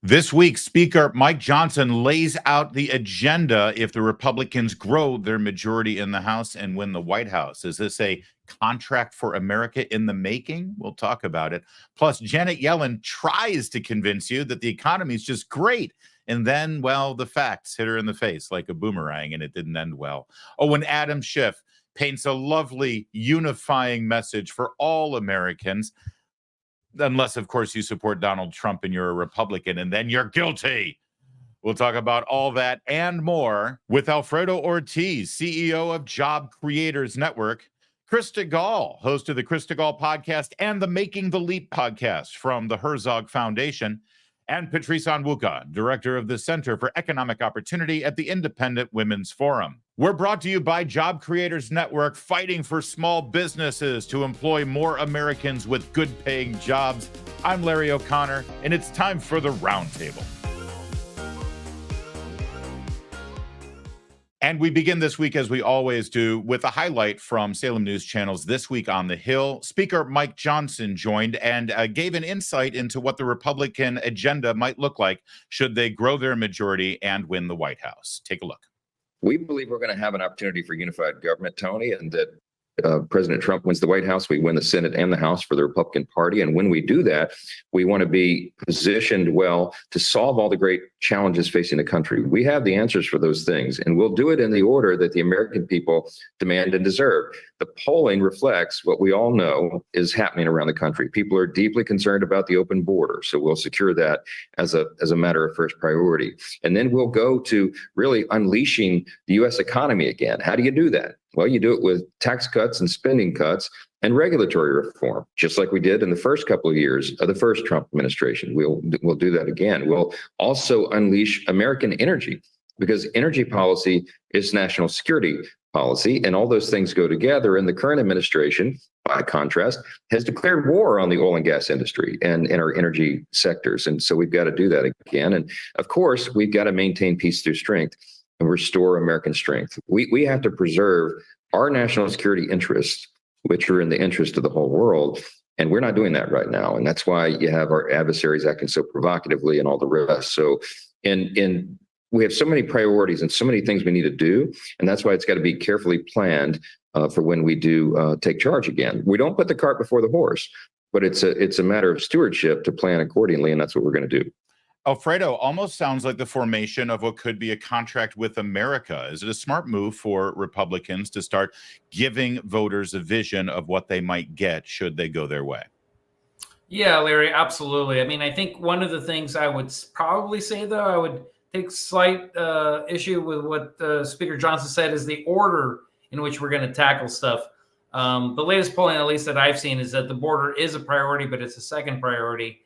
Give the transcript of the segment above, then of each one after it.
This week, Speaker Mike Johnson lays out the agenda if the Republicans grow their majority in the House and win the White House. Is this a contract for America in the making? We'll talk about it. Plus, Janet Yellen tries to convince you that the economy is just great. And then, well, the facts hit her in the face like a boomerang, and it didn't end well. Oh, and Adam Schiff paints a lovely unifying message for all Americans. Unless, of course, you support Donald Trump and you're a Republican, and then you're guilty. We'll talk about all that and more with Alfredo Ortiz, CEO of Job Creators Network, Chris Stigall, host of the Chris Stigall podcast and the Making the Leap podcast from the Herzog Foundation, and Patrice Onwuka, director of the Center for Economic Opportunity at the Independent Women's Forum. We're brought to you by Job Creators Network, fighting for small businesses to employ more Americans with good-paying jobs. I'm Larry O'Connor, and it's time for the Roundtable. And we begin this week, as we always do, with a highlight from Salem News Channel's This Week on the Hill. Speaker Mike Johnson joined and gave an insight into what the Republican agenda might look like should they grow their majority and win the White House. Take a look. We believe we're going to have an opportunity for unified government, Tony, and that President Trump wins the White House, we win the Senate and the House for the Republican Party. And when we do that, we want to be positioned well to solve all the great challenges facing the country. We have the answers for those things, and we'll do it in the order that the American people demand and deserve. The polling reflects what we all know is happening around the country. People are deeply concerned about the open border, so we'll secure that as a matter of first priority. And then we'll go to really unleashing the U.S. economy again. How do you do that? Well, you do it with tax cuts and spending cuts and regulatory reform, just like we did in the first couple of years of the first Trump administration. We'll do that again. We'll also unleash American energy, because energy policy is national security policy, and all those things go together. And the current administration, by contrast, has declared war on the oil and gas industry and in our energy sectors. And so we've got to do that again. And of course, we've got to maintain peace through strength and restore American strength. We have to preserve our national security interests, which are in the interest of the whole world. And we're not doing that right now. And that's why you have our adversaries acting so provocatively and all the rest. So we have so many priorities and so many things we need to do. And that's why it's got to be carefully planned for when we do take charge again. We don't put the cart before the horse, but it's a matter of stewardship to plan accordingly. And that's what we're going to do. Alfredo, almost sounds like the formation of what could be a contract with America. Is it a smart move for Republicans to start giving voters a vision of what they might get should they go their way? Yeah, Larry, absolutely. I mean, I think one of the things I would probably say, though, I would take slight issue with what Speaker Johnson said is the order in which we're going to tackle stuff. The latest polling, at least that I've seen, is that the border is a priority, but it's a second priority.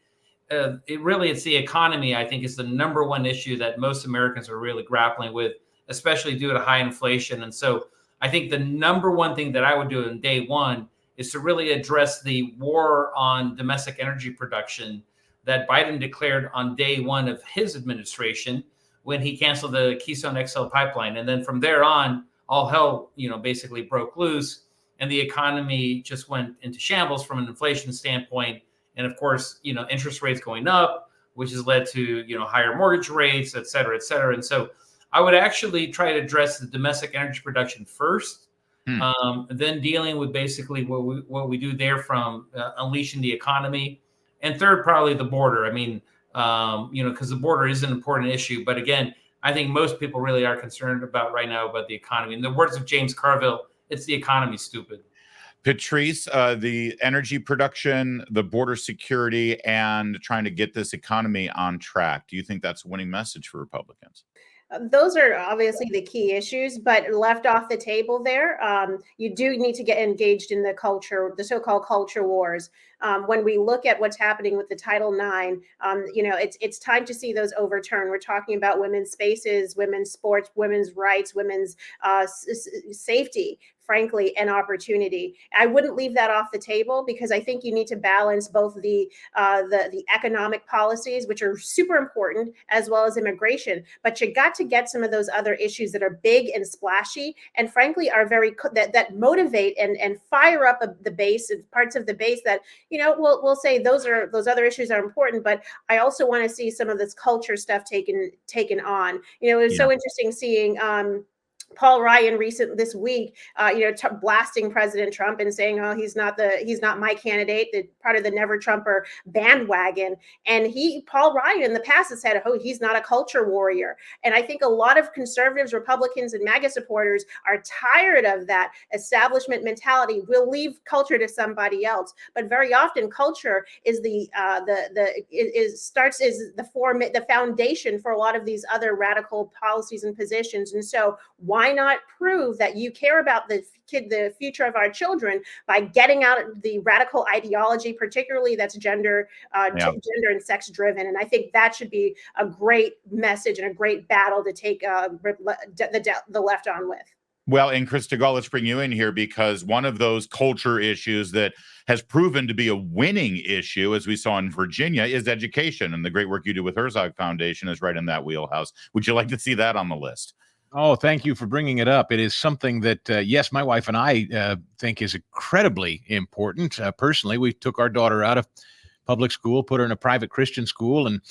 It's the economy, I think, is the number one issue that most Americans are really grappling with, especially due to high inflation. And so I think the number one thing that I would do in day one is to really address the war on domestic energy production that Biden declared on day one of his administration when he canceled the Keystone XL pipeline. And then from there on, all hell, basically broke loose, and the economy just went into shambles from an inflation standpoint. And of course, interest rates going up, which has led to, higher mortgage rates, et cetera, et cetera. And so I would actually try to address the domestic energy production first, then dealing with basically what we do there from unleashing the economy. And third, probably the border. I mean, because the border is an important issue. But again, I think most people really are concerned about right now about the economy. In the words of James Carville, it's the economy, stupid. Patrice, the energy production, the border security, and trying to get this economy on track. Do you think that's a winning message for Republicans? Those are obviously the key issues, but left off the table there, you do need to get engaged in the culture, the so-called culture wars. When we look at what's happening with the Title IX, it's time to see those overturned. We're talking about women's spaces, women's sports, women's rights, women's safety. frankly, an opportunity. I wouldn't leave that off the table, because I think you need to balance both the economic policies, which are super important, as well as immigration. But you got to get some of those other issues that are big and splashy, and frankly are very that motivate and fire up the base, parts of the base that, we'll say those other issues are important. But I also want to see some of this culture stuff taken on. It was so interesting seeing Paul Ryan this week, blasting President Trump and saying, "Oh, he's not my candidate," part of the Never Trumper bandwagon. And Paul Ryan in the past has said, "Oh, he's not a culture warrior." And I think a lot of conservatives, Republicans, and MAGA supporters are tired of that establishment mentality. We'll leave culture to somebody else. But very often, culture is the foundation for a lot of these other radical policies and positions. And so, why not prove that you care about the future of our children by getting out the radical ideology, particularly that's gender and sex driven? And I think that should be a great message and a great battle to take the left on with. Well, and Chris Stigall, let's bring you in here, because one of those culture issues that has proven to be a winning issue, as we saw in Virginia, is education. And the great work you do with Herzog Foundation is right in that wheelhouse. Would you like to see that on the list? Oh, thank you for bringing it up. It is something that, yes, my wife and I think is incredibly important. Personally, we took our daughter out of public school, put her in a private Christian school, and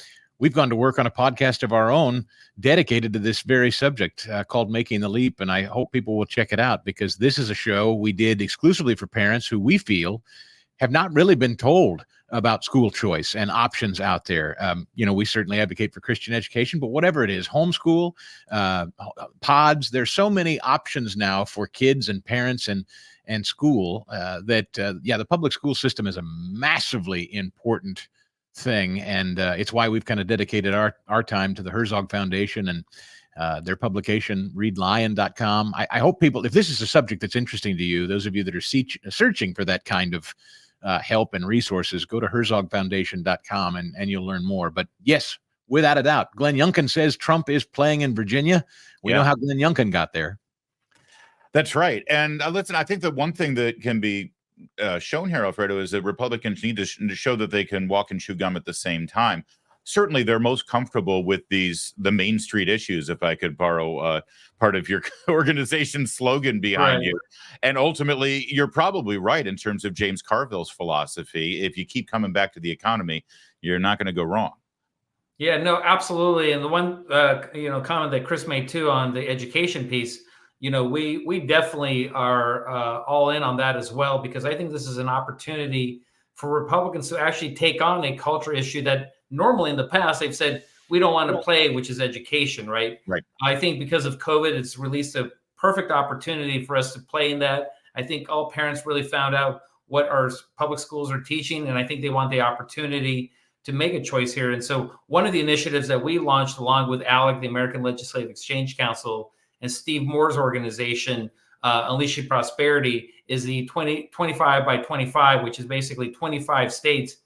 we've gone to work on a podcast of our own dedicated to this very subject called Making the Leap. And I hope people will check it out, because this is a show we did exclusively for parents who we feel have not really been told about school choice and options out there. We certainly advocate for Christian education, but whatever it is, homeschool, pods, there's so many options now for kids and parents and school that the public school system is a massively important thing. And it's why we've kind of dedicated our time to the Herzog Foundation and their publication, readlion.com. I hope people, if this is a subject that's interesting to you, those of you that are searching for that kind of help and resources, go to herzogfoundation.com and you'll learn more. But yes, without a doubt, Glenn Youngkin says Trump is playing in Virginia. We know how Glenn Youngkin got there. That's right. And listen, I think that one thing that can be shown here, Alfredo, is that Republicans need to show that they can walk and chew gum at the same time. Certainly, they're most comfortable with the Main Street issues, if I could borrow part of your organization's slogan behind you. And ultimately, you're probably right in terms of James Carville's philosophy. If you keep coming back to the economy, you're not going to go wrong. Yeah, no, absolutely. And the one comment that Chris made too on the education piece, we definitely are all in on that as well, because I think this is an opportunity for Republicans to actually take on a culture issue that normally in the past they've said we don't want to play, which is education, right? Right. I think because of COVID, it's released a perfect opportunity for us to play in that. I think all parents really found out what our public schools are teaching, and I think they want the opportunity to make a choice here. And so one of the initiatives that we launched along with ALEC, the American Legislative Exchange Council, and Steve Moore's organization, Unleashing Prosperity, is the 25 by 25, which is basically 25 states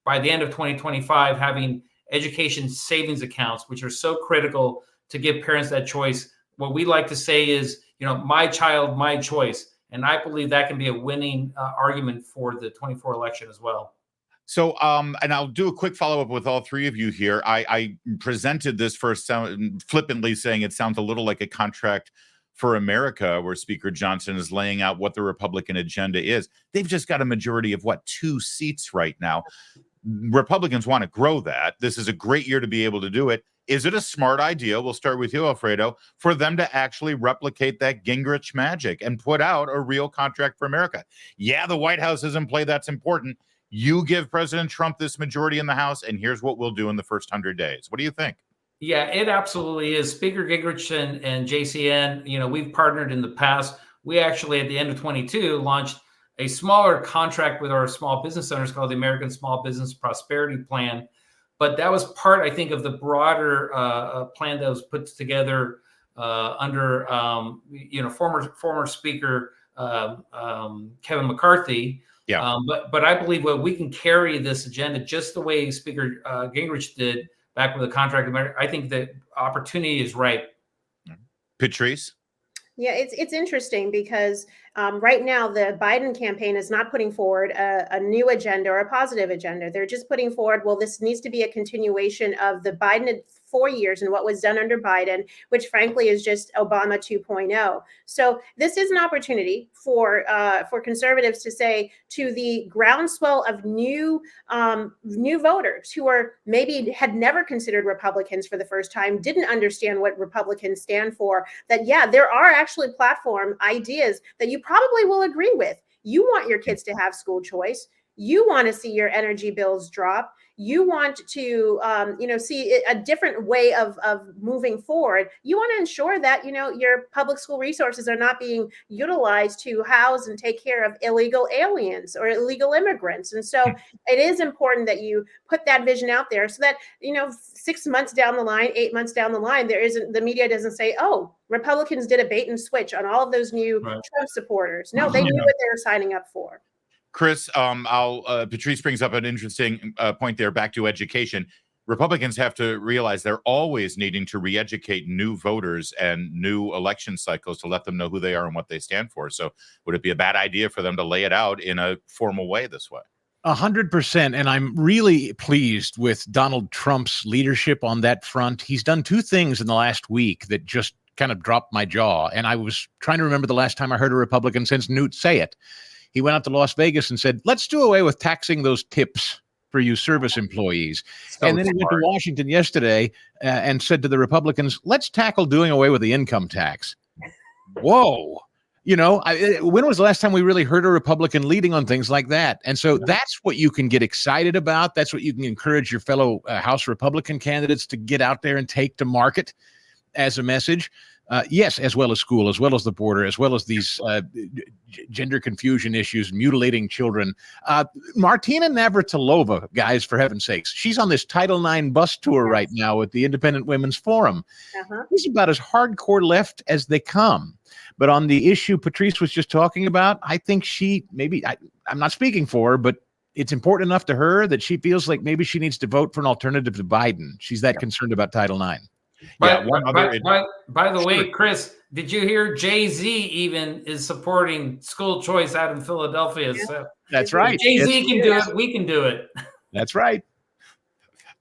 by the end of 2025 having education savings accounts, which are so critical to give parents that choice. What we like to say is, my child, my choice. And I believe that can be a winning argument for the 24 election as well. So, and I'll do a quick follow-up with all three of you here. I presented this first flippantly, saying it sounds a little like a contract for America, where Speaker Johnson is laying out what the Republican agenda is. They've just got a majority of 2 seats right now. Republicans want to grow that. This is a great year to be able to do it. Is it a smart idea? We'll start with you, Alfredo, for them to actually replicate that Gingrich magic and put out a real contract for America? Yeah, the White House is in play. That's important. You give President Trump this majority in the House, and here's what we'll do in the first 100 days. What do you think? Yeah, it absolutely is. Speaker Gingrich and JCN, we've partnered in the past. We actually, at the end of 22, launched a smaller contract with our small business owners called the American Small Business Prosperity Plan. But that was part, I think, of the broader plan that was put together under, former Speaker Kevin McCarthy. Yeah. But I believe we can carry this agenda just the way Speaker Gingrich did back with the contract. I think the opportunity is right. Patrice? Yeah, it's interesting because Right now, the Biden campaign is not putting forward a new agenda or a positive agenda. They're just putting forward, well, this needs to be a continuation of the Biden 4 years and what was done under Biden, which frankly is just Obama 2.0. So this is an opportunity for conservatives to say to the groundswell of new voters who are maybe had never considered Republicans for the first time, didn't understand what Republicans stand for, that yeah, there are actually platform ideas that you probably will agree with. You want your kids to have school choice. You want to see your energy bills drop. You want to, see a different way of moving forward. You want to ensure that, your public school resources are not being utilized to house and take care of illegal aliens or illegal immigrants. And so it is important that you put that vision out there so that, 6 months down the line, 8 months down the line, the media doesn't say, oh, Republicans did a bait and switch on all of those new Trump supporters. No, they knew what they were signing up for. Chris, Patrice brings up an interesting point there, back to education. Republicans have to realize they're always needing to re-educate new voters and new election cycles to let them know who they are and what they stand for. So would it be a bad idea for them to lay it out in a formal way this way? 100%. And I'm really pleased with Donald Trump's leadership on that front. He's done two things in the last week that just kind of dropped my jaw. And I was trying to remember the last time I heard a Republican since Newt say it. He went out to Las Vegas and said, let's do away with taxing those tips for you service employees. And then he went to Washington yesterday and said to the Republicans, let's tackle doing away with the income tax. Whoa. When was the last time we really heard a Republican leading on things like that? And so that's what you can get excited about. That's what you can encourage your fellow House Republican candidates to get out there and take to market as a message. Yes, as well as school, as well as the border, as well as these gender confusion issues, mutilating children. Martina Navratilova, guys, for heaven's sakes, she's on this Title IX bus tour right now with the Independent Women's Forum. She's about as hardcore left as they come. But on the issue Patrice was just talking about, I think I'm not speaking for her, but it's important enough to her that she feels like maybe she needs to vote for an alternative to Biden. She's that concerned about Title IX. By the way, Chris, did you hear Jay-Z even is supporting school choice out in Philadelphia? Yeah. So that's right. Jay-Z can do it. We can do it. That's right.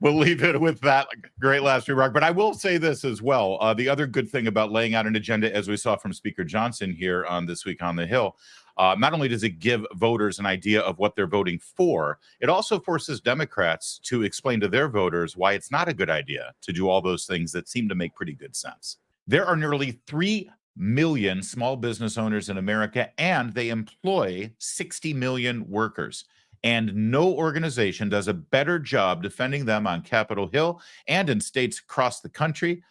We'll leave it with that great last remark. But I will say this as well. The other good thing about laying out an agenda, as we saw from Speaker Johnson here on This Week on the Hill, not only does it give voters an idea of what they're voting for, it also forces Democrats to explain to their voters why it's not a good idea to do all those things that seem to make pretty good sense. There are nearly 3 million small business owners in America, and they employ 60 million workers. And no organization does a better job defending them on Capitol Hill and in states across the country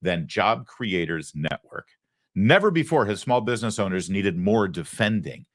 than Job Creators Network. Never before has small business owners needed more defending.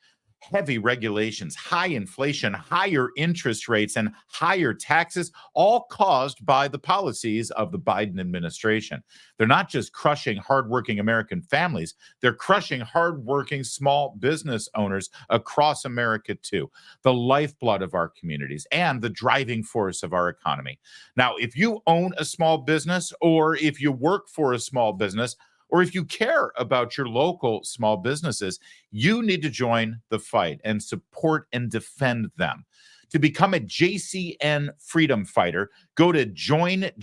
Heavy regulations, high inflation, higher interest rates, and higher taxes, all caused by the policies of the Biden administration. They're not just crushing hardworking American families, they're crushing hardworking small business owners across America too, the lifeblood of our communities and the driving force of our economy. Now, if you own a small business, or if you work for a small business, or if you care about your local small businesses, you need to join the fight and support and defend them. To become a JCN freedom fighter, go to joinjcn.com.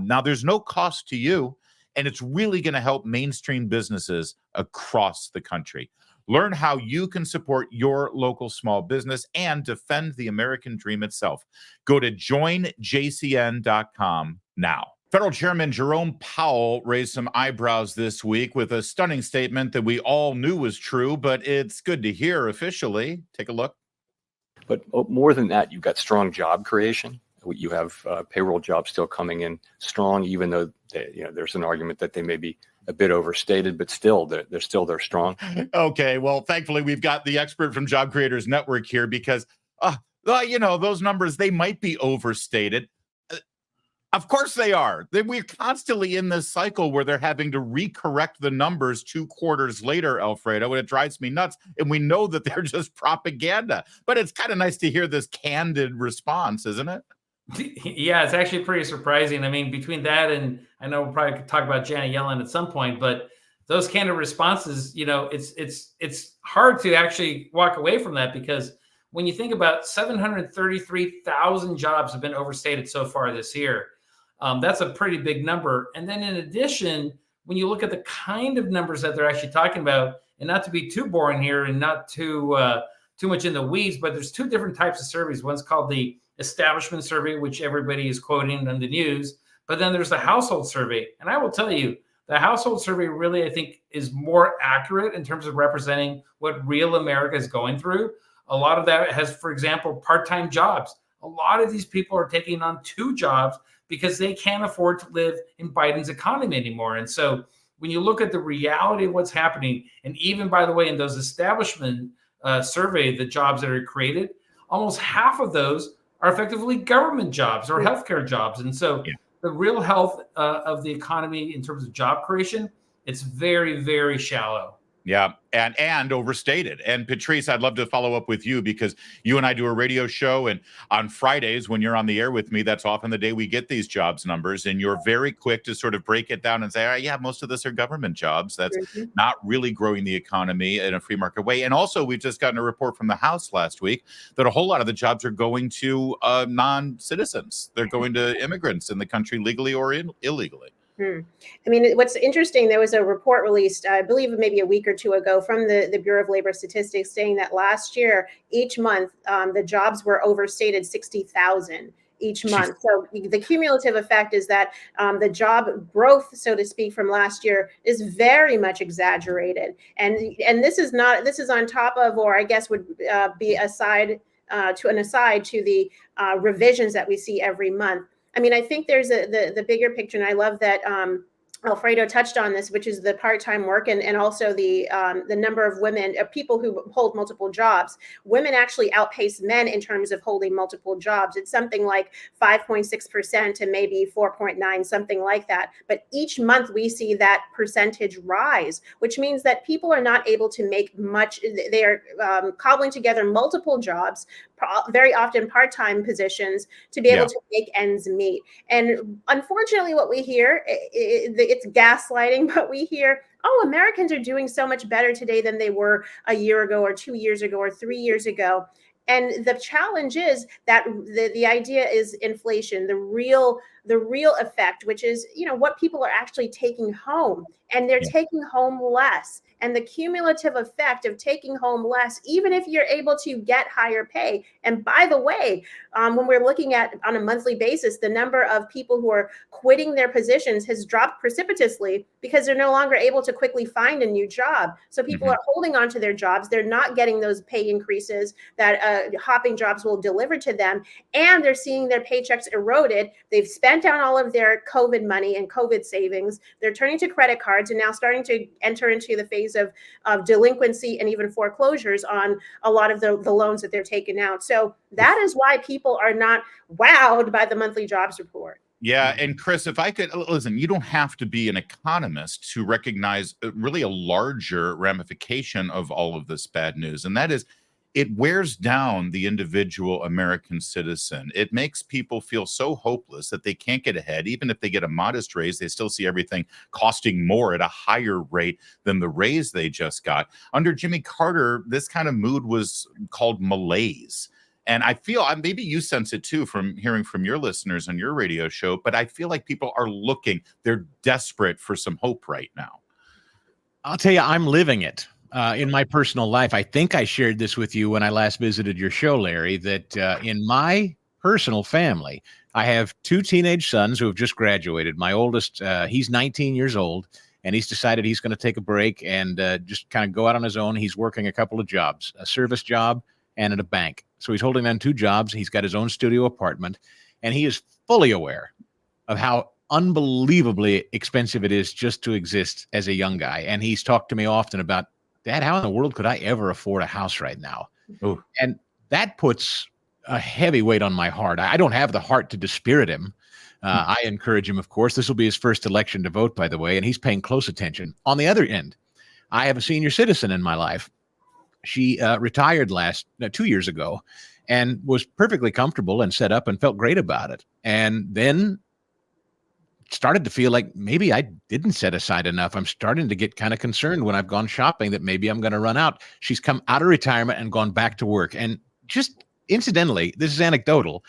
Now, there's no cost to you, and it's really going to help mainstream businesses across the country. Learn how you can support your local small business and defend the American dream itself. Go to joinjcn.com now. Federal Chairman Jerome Powell raised some eyebrows this week with a stunning statement that we all knew was true, but it's good to hear officially. Take a look. But more than that, you've got strong job creation. You have payroll jobs still coming in strong, even though there's an argument that they may be a bit overstated, but still they're strong. Okay, well, thankfully we've got the expert from Job Creators Network here, because those numbers, they might be overstated. Of course they are. We're constantly in this cycle where they're having to recorrect the numbers 2 quarters later, Alfredo, and it drives me nuts. And we know that they're just propaganda. But it's kind of nice to hear this candid response, isn't it? Yeah, it's actually pretty surprising. I mean, between that and I know we'll probably talk about Janet Yellen at some point, but those kind of responses, it's hard to actually walk away from that, because when you think about 733,000 jobs have been overstated so far this year, that's a pretty big number. And then in addition, when you look at the kind of numbers that they're actually talking about, and not to be too boring here and not too much in the weeds, but there's two different types of surveys. One's called the establishment survey, which everybody is quoting on the news, but then there's the household survey. And I will tell you, the household survey really, I think, is more accurate in terms of representing what real America is going through. A lot of that has, for example, part-time jobs. A lot of these people are taking on 2 jobs because they can't afford to live in Biden's economy anymore. And so when you look at the reality of what's happening, and even, by the way, in those establishment survey, the jobs that are created, almost half of those are effectively government jobs or healthcare jobs. And so the real health of the economy in terms of job creation, it's very, very shallow. Yeah, and overstated. And Patrice, I'd love to follow up with you, because you and I do a radio show, and on Fridays when you're on the air with me, that's often the day we get these jobs numbers, and you're very quick to sort of break it down and say, oh, yeah, most of this are government jobs. That's not really growing the economy in a free market way. And also, we've just gotten a report from the House last week that a whole lot of the jobs are going to non-citizens. They're going to immigrants in the country, legally or illegally. I mean, what's interesting, there was a report released, I believe maybe a week or 2 ago, from the Bureau of Labor Statistics, saying that last year, each month, the jobs were overstated 60,000 each month. So the cumulative effect is that the job growth, so to speak, from last year is very much exaggerated. And this is on top of, or I guess would be aside to the revisions that we see every month. I mean, I think there's the bigger picture, and I love that Alfredo touched on this, which is the part-time work and also the number of women, people who hold multiple jobs. Women actually outpace men in terms of holding multiple jobs. It's something like 5.6% to maybe 4.9, something like that. But each month we see that percentage rise, which means that people are not able to make much. They are cobbling together multiple jobs, very often part-time positions, to be able to make ends meet. And unfortunately, what we hear, it's gaslighting, but we hear, oh, Americans are doing so much better today than they were a year ago or 2 years ago or 3 years ago. And the challenge is that the idea is inflation, the real effect, which is, what people are actually taking home, and they're taking home less. And the cumulative effect of taking home less, even if you're able to get higher pay. And by the way, when we're looking at on a monthly basis, the number of people who are quitting their positions has dropped precipitously because they're no longer able to quickly find a new job. So people are holding on to their jobs. They're not getting those pay increases that hopping jobs will deliver to them. And they're seeing their paychecks eroded. They've spent down all of their COVID money and COVID savings. They're turning to credit cards and now starting to enter into the phase of delinquency and even foreclosures on a lot of the loans that they're taking out. So that is why people are not wowed by the monthly jobs report. Yeah. And Chris, if I could listen, you don't have to be an economist to recognize really a larger ramification of all of this bad news. And that is, it wears down the individual American citizen. It makes people feel so hopeless that they can't get ahead. Even if they get a modest raise, they still see everything costing more at a higher rate than the raise they just got. Under Jimmy Carter, this kind of mood was called malaise. And I feel, maybe you sense it too from hearing from your listeners on your radio show, but I feel like people are looking, they're desperate for some hope right now. I'll tell you, I'm living it. In my personal life, I think I shared this with you when I last visited your show, Larry, that in my personal family, I have 2 teenage sons who have just graduated. My oldest, he's 19 years old, and he's decided he's going to take a break and just kind of go out on his own. He's working a couple of jobs, a service job and at a bank. So he's holding down 2 jobs. He's got his own studio apartment, and he is fully aware of how unbelievably expensive it is just to exist as a young guy. And he's talked to me often about, Dad, how in the world could I ever afford a house right now? Ooh. And that puts a heavy weight on my heart. I don't have the heart to dispirit him. I encourage him, of course. This will be his first election to vote, by the way, and he's paying close attention. On the other end, I have a senior citizen in my life. She retired 2 years ago and was perfectly comfortable and set up and felt great about it. And then started to feel like maybe I didn't set aside enough. I'm starting to get kind of concerned when I've gone shopping that maybe I'm going to run out. She's come out of retirement and gone back to work. And just incidentally, this is anecdotal,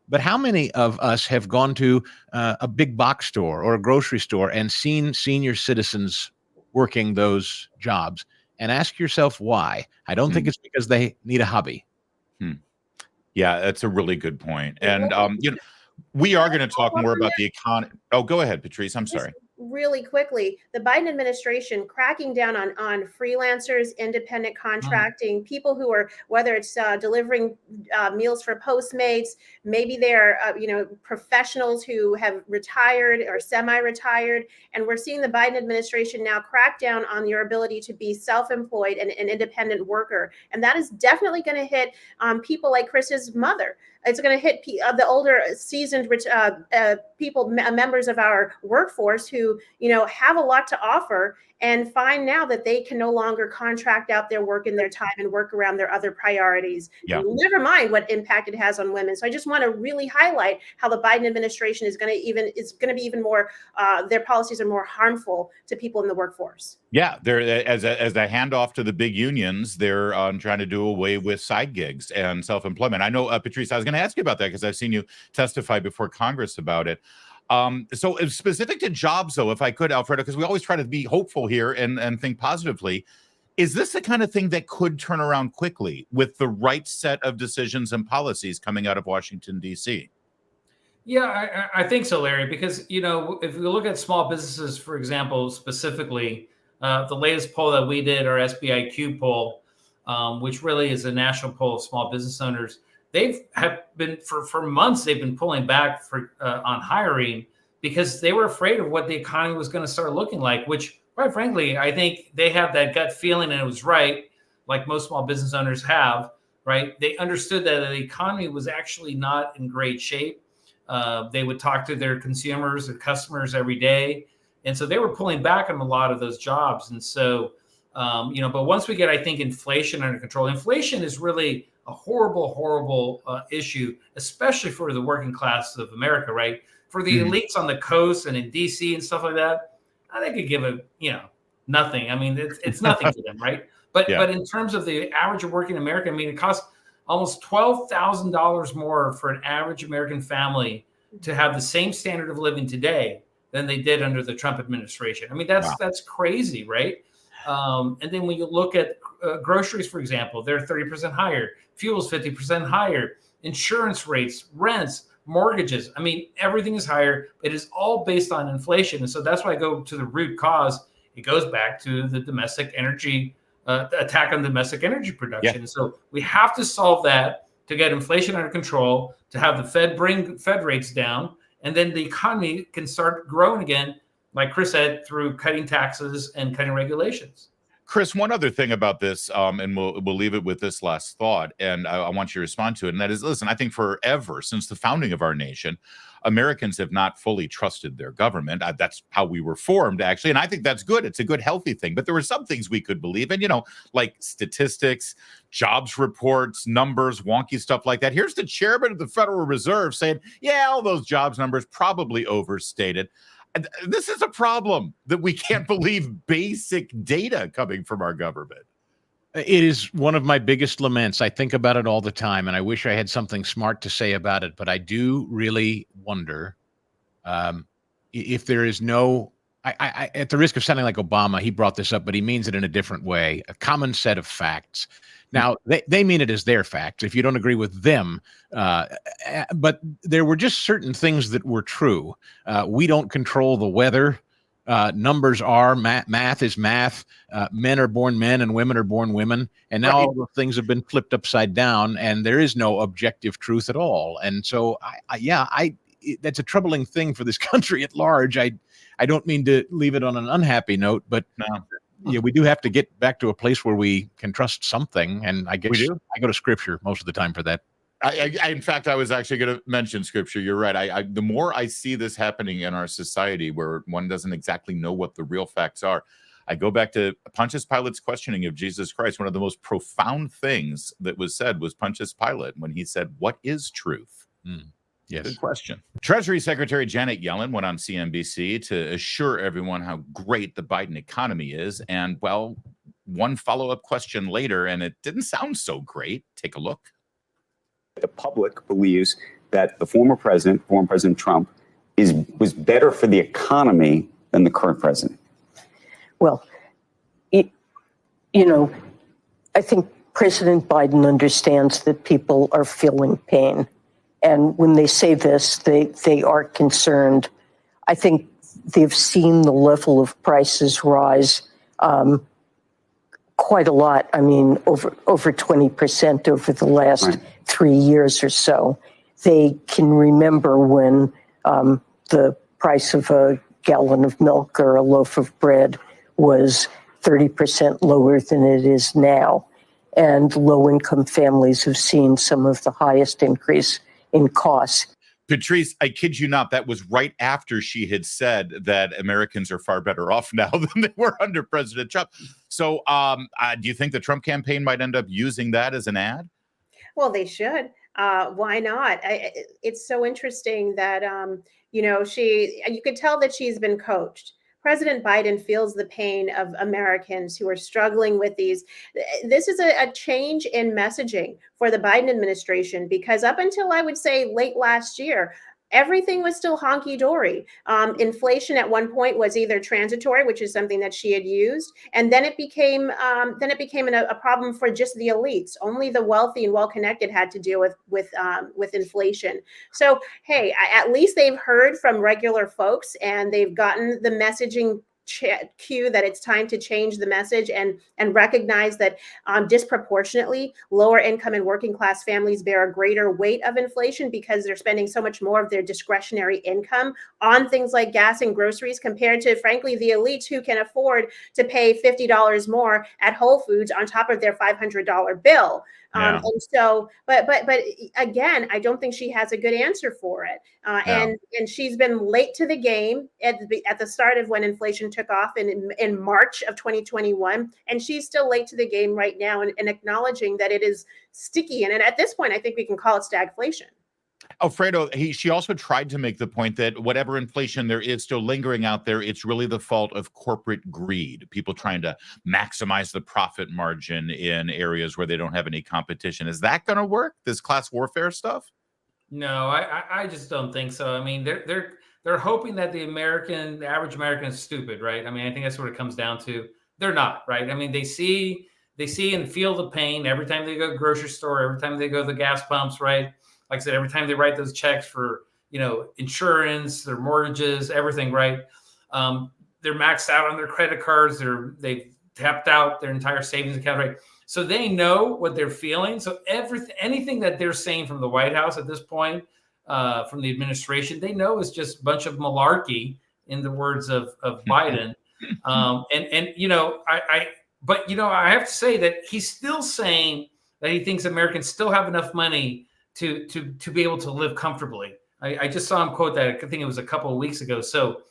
but how many of us have gone to a big box store or a grocery store and seen senior citizens working those jobs and ask yourself why? I don't think it's because they need a hobby. Yeah, that's a really good point. And, we are going to talk more about the economy. Oh, go ahead, Patrice. I'm sorry. Really quickly, the Biden administration cracking down on freelancers, independent contracting, people who are, whether it's delivering meals for Postmates, maybe they're professionals who have retired or semi-retired, and we're seeing the Biden administration now crack down on your ability to be self-employed and an independent worker, and that is definitely going to hit people like Chris's mother. It's going to hit the older, seasoned people, members of our workforce who, have a lot to offer and find now that they can no longer contract out their work and their time and work around their other priorities. Yeah. Never mind what impact it has on women. So I just want to really highlight how the Biden administration is going to be even more, their policies are more harmful to people in the workforce. Yeah, they're as a handoff to the big unions. They're trying to do away with side gigs and self-employment. I know, Patrice, I was going to ask you about that because I've seen you testify before Congress about it. So specific to jobs, though, if I could, Alfredo, because we always try to be hopeful here and think positively. Is this the kind of thing that could turn around quickly with the right set of decisions and policies coming out of Washington, D.C.? Yeah, I think so, Larry, because, if we look at small businesses, for example, specifically, the latest poll that we did, our SBIQ poll, which really is a national poll of small business owners, have been for months, they've been pulling back on hiring because they were afraid of what the economy was going to start looking like, which, quite frankly, I think they have that gut feeling, and it was right, like most small business owners have, right? They understood that the economy was actually not in great shape. They would talk to their consumers or customers every day. And so they were pulling back on a lot of those jobs. And so, but once we get, I think, inflation under control, inflation is really a horrible, horrible issue, especially for the working class of America, right? For the elites on the coast and in DC and stuff like that, they could give it, nothing. I mean, it's nothing to them, right? But in terms of the average of working American, I mean, it costs almost $12,000 more for an average American family to have the same standard of living today than they did under the Trump administration. I mean, that's crazy, right? And then when you look at groceries, for example, they're 30% higher, fuel's 50% higher, insurance rates, rents, mortgages. I mean, everything is higher. It is all based on inflation. And so that's why I go to the root cause. It goes back to the domestic energy attack on domestic energy production. And so we have to solve that to get inflation under control, to have the Fed bring Fed rates down, and then the economy can start growing again, like Chris said, through cutting taxes and cutting regulations. Chris, one other thing about this, and we'll leave it with this last thought, and I want you to respond to it, and that is, listen, I think forever, since the founding of our nation, Americans have not fully trusted their government. That's how we were formed, actually, and I think that's good. It's a good, healthy thing, but there were some things we could believe in, like statistics, jobs reports, numbers, wonky stuff like that. Here's the chairman of the Federal Reserve saying, all those jobs numbers probably overstated. This is a problem that we can't believe basic data coming from our government. It is one of my biggest laments. I think about it all the time, and I wish I had something smart to say about it, but I do really wonder if there is no, I at the risk of sounding like Obama, he brought this up, but he means it in a different way, a common set of facts. Now, they mean it as their facts, if you don't agree with them, but there were just certain things that were true. We don't control the weather. Numbers are, math is math. Men are born men and women are born women. And now all the things have been flipped upside down, and there is no objective truth at all. And so, that's a troubling thing for this country at large. I don't mean to leave it on an unhappy note, but we do have to get back to a place where we can trust something. And I guess I go to scripture most of the time for that. In fact, I was actually going to mention scripture. You're right. The more I see this happening in our society where one doesn't exactly know what the real facts are, I go back to Pontius Pilate's questioning of Jesus Christ. One of the most profound things that was said was Pontius Pilate when he said, "What is truth?" Yes. Good question. Treasury Secretary Janet Yellen went on CNBC to assure everyone how great the Biden economy is. And, well, one follow-up question later, and it didn't sound so great. Take a look. The public believes that the former President Trump, was better for the economy than the current president. Well, I think President Biden understands that people are feeling pain. And when they say this, they are concerned. I think they've seen the level of prices rise quite a lot. I mean, over 20% over the last 3 years or so. They can remember when the price of a gallon of milk or a loaf of bread was 30% lower than it is now. And low-income families have seen some of the highest increase in costs. Patrice, I kid you not, that was right after she had said that Americans are far better off now than they were under President Trump. So do you think the Trump campaign might end up using that as an ad? Well, they should. Why not? It's so interesting that, you could tell that she's been coached. President Biden feels the pain of Americans who are struggling with these. This is a change in messaging for the Biden administration, because up until, I would say, late last year, everything was still honky-dory. Inflation at one point was either transitory, which is something that she had used, and then it became a problem for just the elites. Only the wealthy and well-connected had to deal with inflation. So, hey, at least they've heard from regular folks, and they've gotten the messaging cue that it's time to change the message and recognize that disproportionately lower income and working class families bear a greater weight of inflation because they're spending so much more of their discretionary income on things like gas and groceries compared to, frankly, the elites who can afford to pay $50 more at Whole Foods on top of their $500 bill. And so, but again, I don't think she has a good answer for it. And she's been late to the game at the start of when inflation took off in March of 2021. And she's still late to the game right now and acknowledging that it is sticky. And at this point, I think we can call it stagflation. Alfredo, she also tried to make the point that whatever inflation there is still lingering out there, it's really the fault of corporate greed, people trying to maximize the profit margin in areas where they don't have any competition. Is that going to work, this class warfare stuff? No, I just don't think so. I mean, they're hoping that the average American is stupid, right? I mean, I think that's what it comes down to. They're not, right? I mean, they see and feel the pain every time they go to the grocery store, every time they go to the gas pumps, right? Like I said, every time they write those checks for, insurance, their mortgages, everything, right? They're maxed out on their credit cards. They've tapped out their entire savings account, right? So they know what they're feeling. So anything that they're saying from the White House at this point, from the administration, they know is just a bunch of malarkey, in the words of Biden. But I have to say that he's still saying that he thinks Americans still have enough money to be able to live comfortably. I just saw him quote that. I think it was a couple of weeks ago. So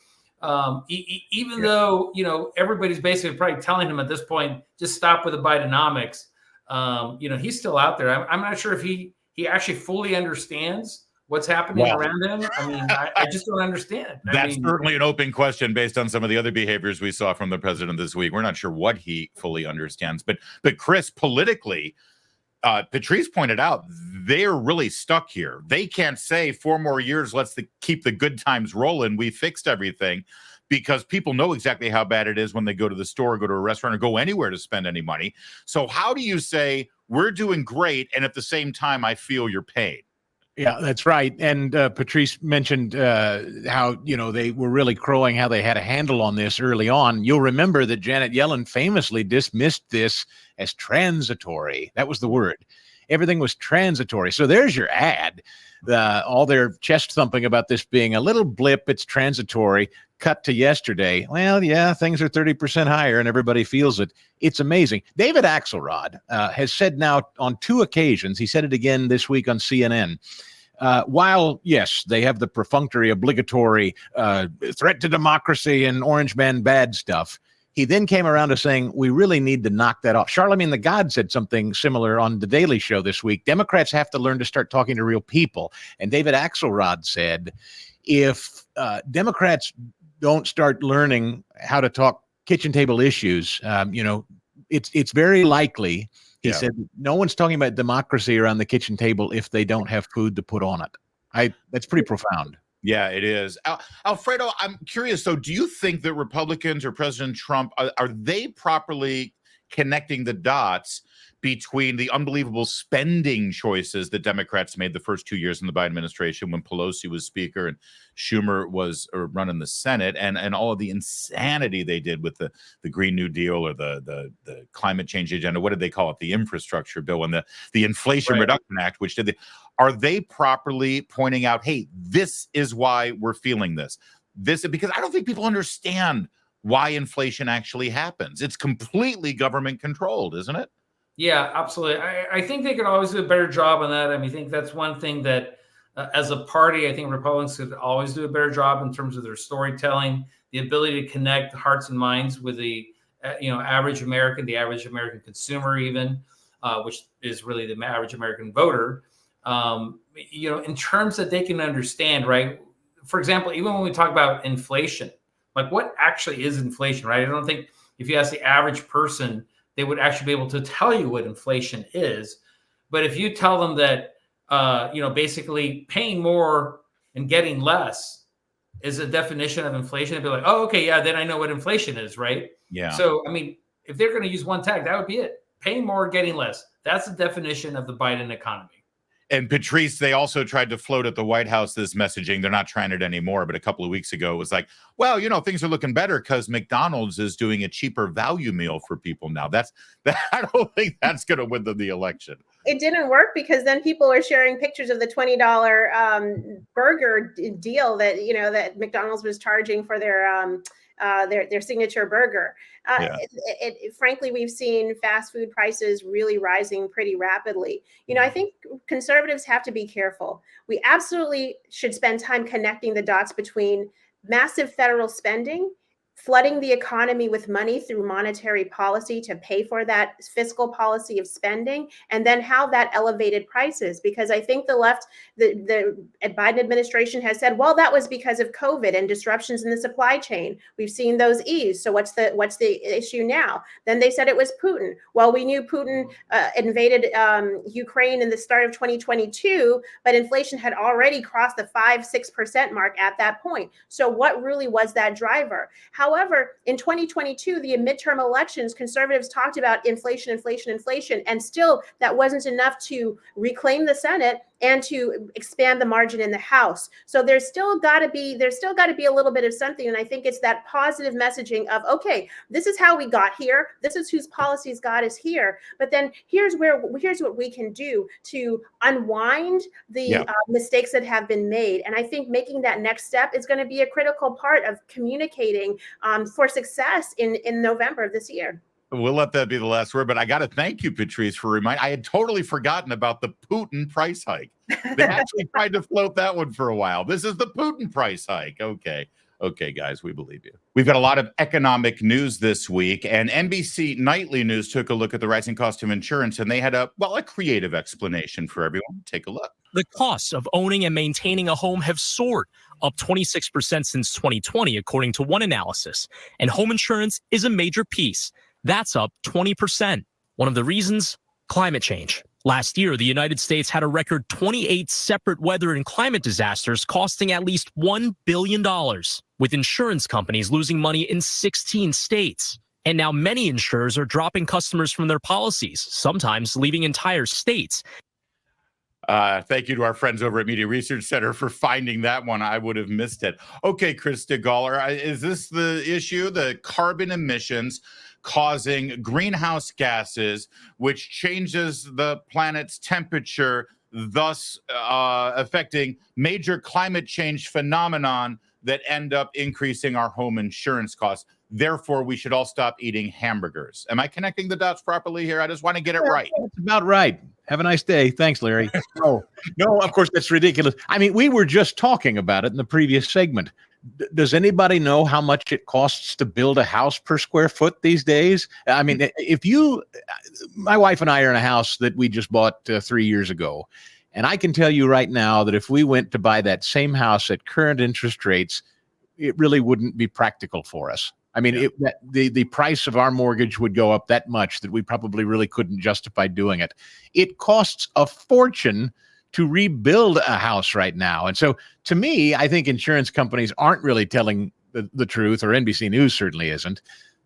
even though, everybody's basically probably telling him at this point, just stop with the Bidenomics, he's still out there. I'm not sure if he actually fully understands what's happening around him. I mean, I just don't understand. That's certainly an open question based on some of the other behaviors we saw from the president this week. We're not sure what he fully understands. But Chris, politically, Patrice pointed out, they're really stuck here. They can't say 4 more years, let's keep the good times rolling, we fixed everything, because people know exactly how bad it is when they go to the store, go to a restaurant, or go anywhere to spend any money. So how do you say we're doing great, and at the same time, I feel your pain? Yeah, that's right. And Patrice mentioned how, they were really crowing how they had a handle on this early on. You'll remember that Janet Yellen famously dismissed this as transitory. That was the word. Everything was transitory. So there's your ad. All their chest thumping about this being a little blip, it's transitory. Cut to yesterday. Well, yeah, things are 30% higher and everybody feels it. It's amazing. David Axelrod has said now on 2 occasions, he said it again this week on CNN, while, yes, they have the perfunctory, obligatory threat to democracy and orange man bad stuff, He then came around to saying, we really need to knock that off. Charlemagne the God said something similar on The Daily Show this week. Democrats have to learn to start talking to real people. And David Axelrod said, if Democrats don't start learning how to talk kitchen table issues, it's very likely, he said, no one's talking about democracy around the kitchen table if they don't have food to put on it. That's pretty profound. Yeah, it is. Alfredo, I'm curious. So do you think that Republicans or President Trump, are they properly connecting the dots between the unbelievable spending choices that Democrats made the first 2 years in the Biden administration when Pelosi was Speaker and Schumer was running the Senate, and all of the insanity they did with the Green New Deal or the climate change agenda? What did they call it? The infrastructure bill and the Inflation Reduction Act, which did are they properly pointing out, hey, this is why we're feeling this? Because I don't think people understand why inflation actually happens. It's completely government controlled, isn't it? Yeah, absolutely. I think they could always do a better job on that. I mean, I think that's one thing that as a party, I think Republicans could always do a better job in terms of their storytelling, the ability to connect hearts and minds with the average American, the average American consumer even, which is really the average American voter, in terms that they can understand, right? For example, even when we talk about inflation, like what actually is inflation, right? I don't think if you ask the average person, they would actually be able to tell you what inflation is. But if you tell them that, basically paying more and getting less is a definition of inflation, they'd be like, oh, okay, yeah, then I know what inflation is, right? Yeah. So, I mean, if they're going to use one tag, that would be it. Paying more, getting less. That's the definition of the Biden economy. And Patrice, they also tried to float at the White House this messaging. They're not trying it anymore, but a couple of weeks ago it was like, well, things are looking better because McDonald's is doing a cheaper value meal for people now. I don't think that's going to win them the election. It didn't work because then people are sharing pictures of the $20 burger deal that McDonald's was charging for their signature burger. Frankly, we've seen fast food prices really rising pretty rapidly. I think conservatives have to be careful. We absolutely should spend time connecting the dots between massive federal spending, flooding the economy with money through monetary policy to pay for that fiscal policy of spending, and then how that elevated prices. Because I think the left, the Biden administration has said, well, that was because of COVID and disruptions in the supply chain. We've seen those ease. So what's the issue now? Then they said it was Putin. Well, we knew Putin invaded Ukraine in the start of 2022, but inflation had already crossed the 5-6% mark at that point. So what really was that driver? However, in 2022, the midterm elections, conservatives talked about inflation, and still that wasn't enough to reclaim the Senate and to expand the margin in the House. So there's still got to be a little bit of something. And I think it's that positive messaging of, okay, this is how we got here. This is whose policies got us here. But then here's what we can do to unwind the mistakes that have been made. And I think making that next step is going to be a critical part of communicating for success in November of this year. We'll let that be the last word, but I got to thank you, Patrice, for reminding. I had totally forgotten about the Putin price hike. They actually tried to float that one for a while. This is the Putin price hike. Okay, guys, we believe you. We've got a lot of economic news this week, and NBC Nightly News took a look at the rising cost of insurance, and they had a creative explanation for everyone. Take a look. The costs of owning and maintaining a home have soared, up 26% since 2020, according to one analysis, and home insurance is a major piece. That's up 20%. One of the reasons, climate change. Last year, the United States had a record 28 separate weather and climate disasters costing at least $1 billion, with insurance companies losing money in 16 states. And now many insurers are dropping customers from their policies, sometimes leaving entire states. Thank you to our friends over at Media Research Center for finding that one. I would have missed it. Okay, Chris Stigall, is this the issue, the carbon emissions causing greenhouse gases, which changes the planet's temperature, thus affecting major climate change phenomenon that end up increasing our home insurance costs? Therefore, we should all stop eating hamburgers. Am I connecting the dots properly here? I just want to get it right. That's about right. Have a nice day. Thanks, Larry. No, of course, that's ridiculous. I mean, we were just talking about it in the previous segment. does anybody know how much it costs to build a house per square foot these days? I mean, my wife and I are in a house that we just bought 3 years ago. And I can tell you right now that if we went to buy that same house at current interest rates, it really wouldn't be practical for us. I mean, the price of our mortgage would go up that much that we probably really couldn't justify doing it. It costs a fortune to rebuild a house right now. And so to me, I think insurance companies aren't really telling the truth, or NBC News certainly isn't.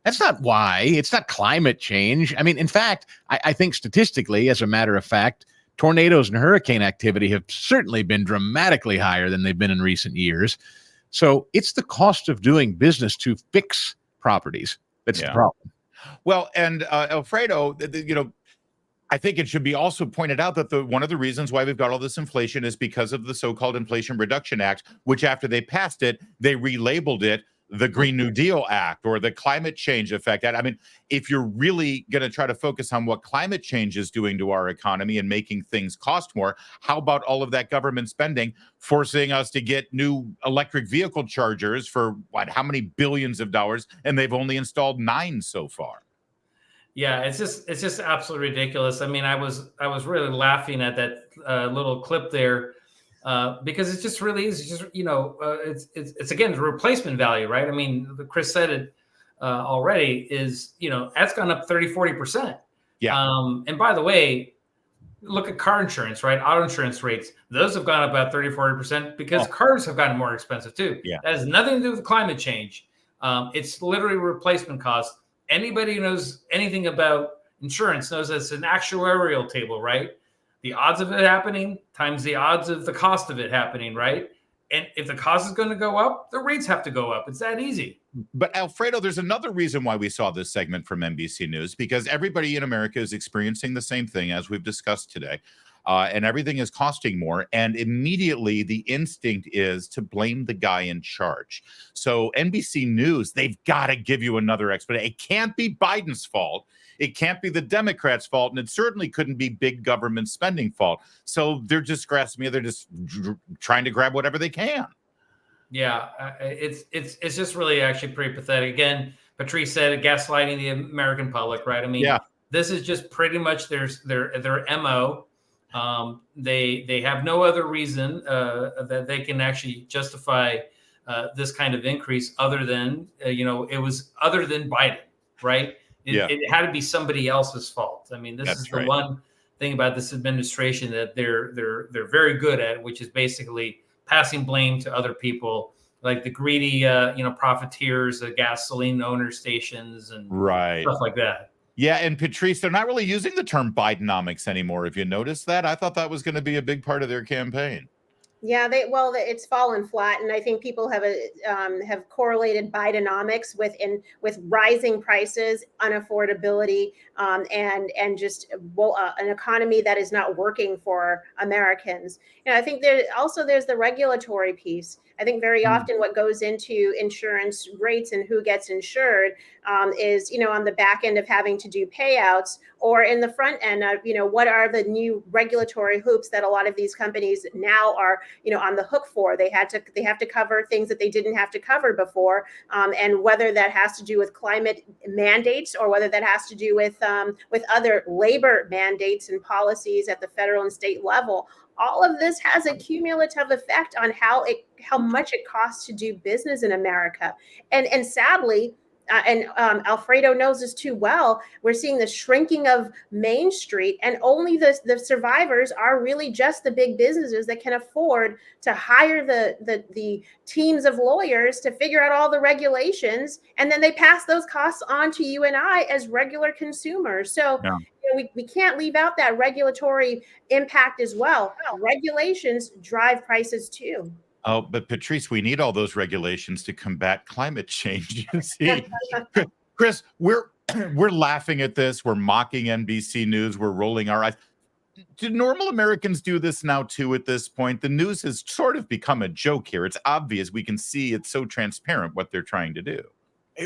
That's not why. It's not climate change. I mean, in fact, I think statistically, as a matter of fact, tornadoes and hurricane activity have certainly been dramatically higher than they've been in recent years. So it's the cost of doing business to fix properties that's the problem. Well, and Alfredo, I think it should be also pointed out that one of the reasons why we've got all this inflation is because of the so-called Inflation Reduction Act, which after they passed it, they relabeled it the Green New Deal Act or the Climate Change Effect. I mean, if you're really going to try to focus on what climate change is doing to our economy and making things cost more, how about all of that government spending forcing us to get new electric vehicle chargers for how many billions of dollars? And they've only installed 9 so far. Yeah, it's just absolutely ridiculous. I mean, I was really laughing at that little clip there because it just really is just it's again the replacement value, right? I mean, Chris said it already is that's gone up 30-40%. Yeah. And by the way, look at car insurance, right? Auto insurance rates; those have gone up about 30-40% because cars have gotten more expensive too. Yeah. That has nothing to do with climate change. It's literally replacement cost. Anybody who knows anything about insurance knows it's an actuarial table, right? The odds of it happening times the odds of the cost of it happening, right? And if the cost is going to go up, the rates have to go up. It's that easy. But Alfredo, there's another reason why we saw this segment from NBC News, because everybody in America is experiencing the same thing as we've discussed today. And everything is costing more. And immediately the instinct is to blame the guy in charge. So NBC News, they've got to give you another explanation. It can't be Biden's fault. It can't be the Democrats' fault. And it certainly couldn't be big government spending fault. So they're just grasping, they're just trying to grab whatever they can. Yeah, it's just really actually pretty pathetic. Again, Patrice said gaslighting the American public, right? I mean, this is just pretty much their MO. They have no other reason that they can actually justify this kind of increase other than it was other than Biden, right? It had to be somebody else's fault. I mean, this is the one thing about this administration that they're very good at, which is basically passing blame to other people, like the greedy profiteers, the gasoline owner stations, and stuff like that. Yeah, and Patrice, they're not really using the term Bidenomics anymore. Have you noticed that? I thought that was going to be a big part of their campaign. Yeah, it's fallen flat, and I think people have correlated Bidenomics with rising prices, unaffordability, and just an economy that is not working for Americans. I think there's the regulatory piece. I think very often what goes into insurance rates and who gets insured is, on the back end of having to do payouts, or in the front end of, what are the new regulatory hoops that a lot of these companies now are, on the hook for. They have to cover things that they didn't have to cover before, and whether that has to do with climate mandates or whether that has to do with other labor mandates and policies at the federal and state level. All of this has a cumulative effect on how much it costs to do business in America. And sadly, Alfredo knows this too well, we're seeing the shrinking of Main Street, and only the survivors are really just the big businesses that can afford to hire the teams of lawyers to figure out all the regulations, and then they pass those costs on to you and I as regular consumers. So we can't leave out that regulatory impact as well. Regulations drive prices too. Oh, but Patrice, we need all those regulations to combat climate change. You see, Chris, we're laughing at this. We're mocking NBC News. We're rolling our eyes. Do normal Americans do this now too at this point? The news has sort of become a joke here. It's obvious. We can see it's so transparent what they're trying to do.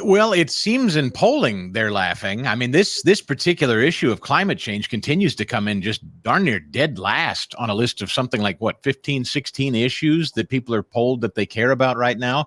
Well, it seems in polling they're laughing. I mean, this particular issue of climate change continues to come in just darn near dead last on a list of something like 15, 16 issues that people are polled that they care about right now.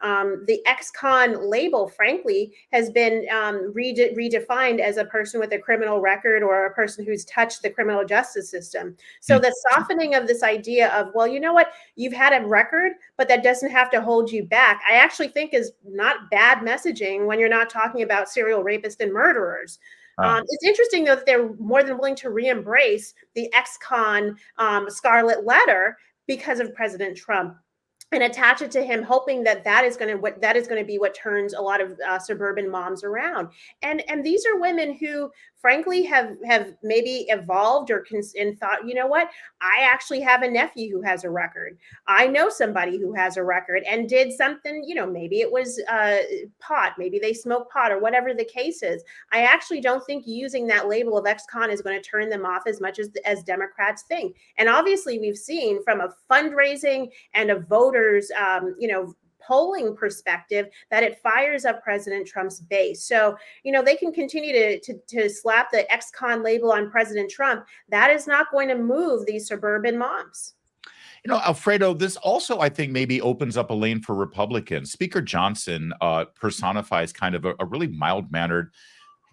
The ex-con label, frankly, has been redefined as a person with a criminal record or a person who's touched the criminal justice system. So the softening of this idea of, well, you know what, you've had a record, but that doesn't have to hold you back, I actually think is not bad messaging when you're not talking about serial rapists and murderers. It's interesting, though, that they're more than willing to re-embrace the ex-con scarlet letter because of President Trump, and attach it to him, hoping that that is going to be what turns a lot of suburban moms around. And these are women who, frankly, have maybe evolved and thought, you know what, I actually have a nephew who has a record. I know somebody who has a record and did something, you know, maybe it was pot, maybe they smoke pot, or whatever the case is. I actually don't think using that label of ex-con is going to turn them off as much as Democrats think. And obviously, we've seen from a fundraising and a voter polling perspective that it fires up President Trump's base. So, you know, they can continue to slap the ex-con label on President Trump. That is not going to move these suburban moms. You know, Alfredo, this also, I think, maybe opens up a lane for Republicans. Speaker Johnson personifies kind of a really mild-mannered,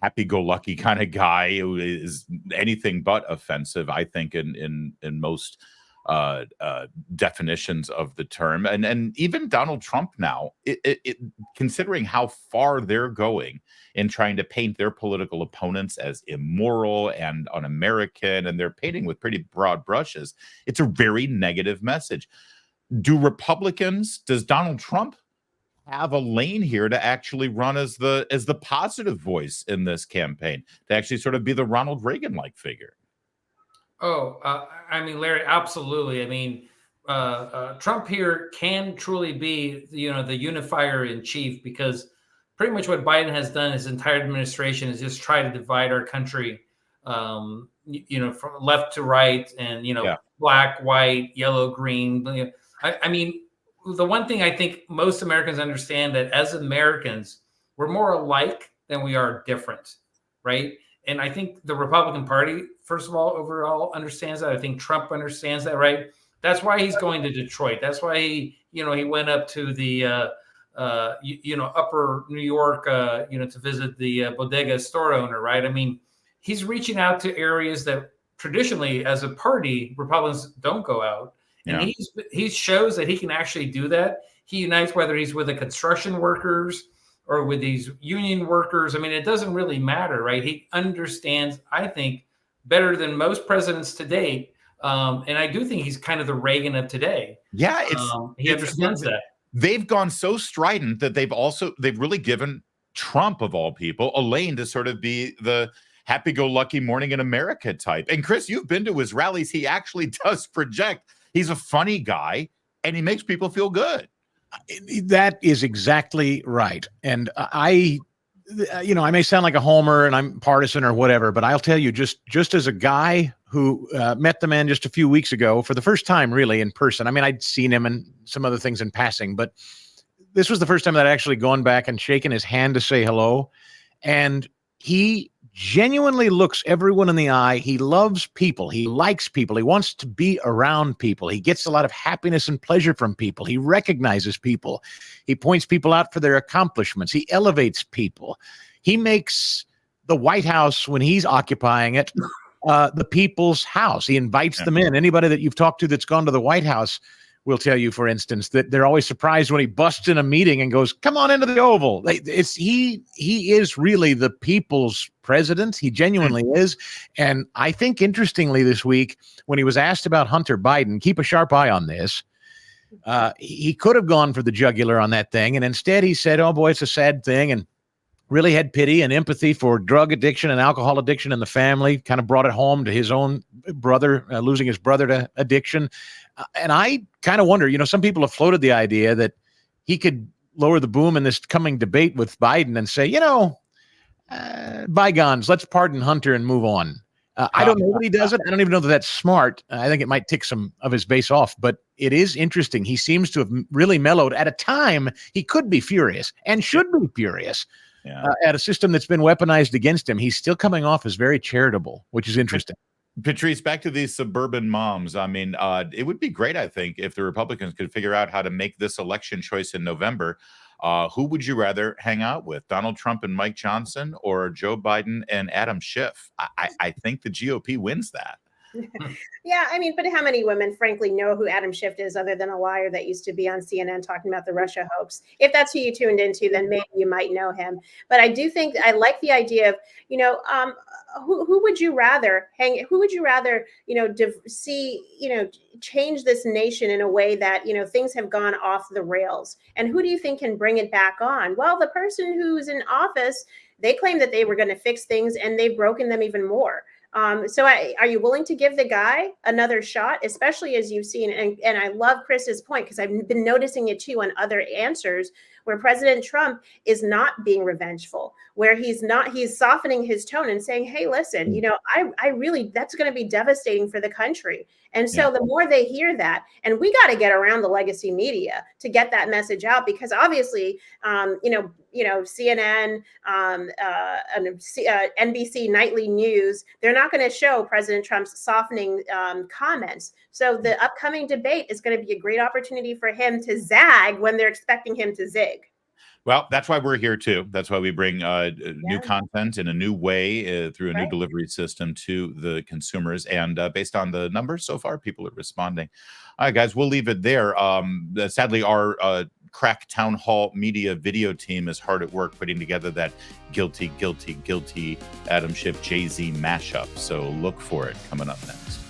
happy-go-lucky kind of guy who is anything but offensive, I think, in most definitions of the term. And even Donald Trump now, considering how far they're going in trying to paint their political opponents as immoral and un-American, and they're painting with pretty broad brushes, it's a very negative message. Does Donald Trump have a lane here to actually run as the positive voice in this campaign, to actually sort of be the Ronald Reagan-like figure? I mean, Larry, absolutely. I mean, Trump here can truly be, you know, the unifier in chief, because pretty much what Biden has done, his entire administration, is just try to divide our country, you know, from left to right, and, you know, black, white, yellow, green. I mean, the one thing I think most Americans understand, that as Americans, we're more alike than we are different, right? And I think the Republican Party, first of all, overall understands that. I think Trump understands that, right? That's why he's going to Detroit. That's why he went up to the, upper New York, to visit the bodega store owner, right? I mean, he's reaching out to areas that traditionally, as a party, Republicans don't go out. And he shows that he can actually do that. He unites, whether he's with the construction workers or with these union workers. I mean, it doesn't really matter, right? He understands, I think, better than most presidents to date. And I do think he's kind of the Reagan of today. Yeah, he understands that. They've gone so strident that they've really given Trump, of all people, a lane to sort of be the happy-go-lucky morning in America type. And Chris, you've been to his rallies. He actually does project. He's a funny guy, and he makes people feel good. That is exactly right. And I may sound like a homer and I'm partisan or whatever, but I'll tell you, just as a guy who met the man just a few weeks ago for the first time, really, in person. I mean, I'd seen him and some other things in passing, but this was the first time that I'd actually gone back and shaken his hand to say hello. And he genuinely looks everyone in the eye. He loves people. He likes people. He wants to be around people. He gets a lot of happiness and pleasure from people. He recognizes people. He points people out for their accomplishments. He elevates people. He makes the White House, when he's occupying it, the people's house. He invites them in. Anybody that you've talked to that's gone to the White House will tell you, for instance, that they're always surprised when he busts in a meeting and goes, "Come on into the Oval." He is really the people's president. He genuinely is. And I think, interestingly, this week, when he was asked about Hunter Biden, keep a sharp eye on this. He could have gone for the jugular on that thing. And instead he said, "Oh boy, it's a sad thing." And really had pity and empathy for drug addiction and alcohol addiction in the family, kind of brought it home to his own brother, losing his brother to addiction. And I kind of wonder, some people have floated the idea that he could lower the boom in this coming debate with Biden and say, bygones, let's pardon Hunter and move on. I don't know that he does it. I don't even know that that's smart. I think it might tick some of his base off, but it is interesting. He seems to have really mellowed at a time he could be furious and should be furious. At a system that's been weaponized against him. He's still coming off as very charitable, which is interesting. Patrice, back to these suburban moms. I mean, it would be great, I think, if the Republicans could figure out how to make this election choice in November. Who would you rather hang out with, Donald Trump and Mike Johnson, or Joe Biden and Adam Schiff? I think the GOP wins that. Yeah, I mean, but how many women, frankly, know who Adam Schiff is other than a liar that used to be on CNN talking about the Russia hoax? If that's who you tuned into, then maybe you might know him. But I do think I like the idea of, who would you rather hang? Who would you rather, see, change this nation in a way that, things have gone off the rails? And who do you think can bring it back on? Well, the person who's in office, they claim that they were going to fix things and they've broken them even more. So are you willing to give the guy another shot, especially as you've seen? And I love Chris's point, because I've been noticing it too on other answers where President Trump is not being revengeful, where he's softening his tone and saying, hey, listen, I really, that's going to be devastating for the country. And so the more they hear that, and we got to get around the legacy media to get that message out, because obviously, CNN, NBC nightly news, they're not going to show President Trump's softening comments. So the upcoming debate is going to be a great opportunity for him to zag when they're expecting him to zig. Well, that's why we're here too. That's why we bring new content in a new way through a new delivery system to the consumers. And based on the numbers so far, people are responding. All right, guys, we'll leave it there. Sadly, our crack town hall media video team is hard at work putting together that guilty Adam Schiff Jay-Z mashup. So look for it coming up next.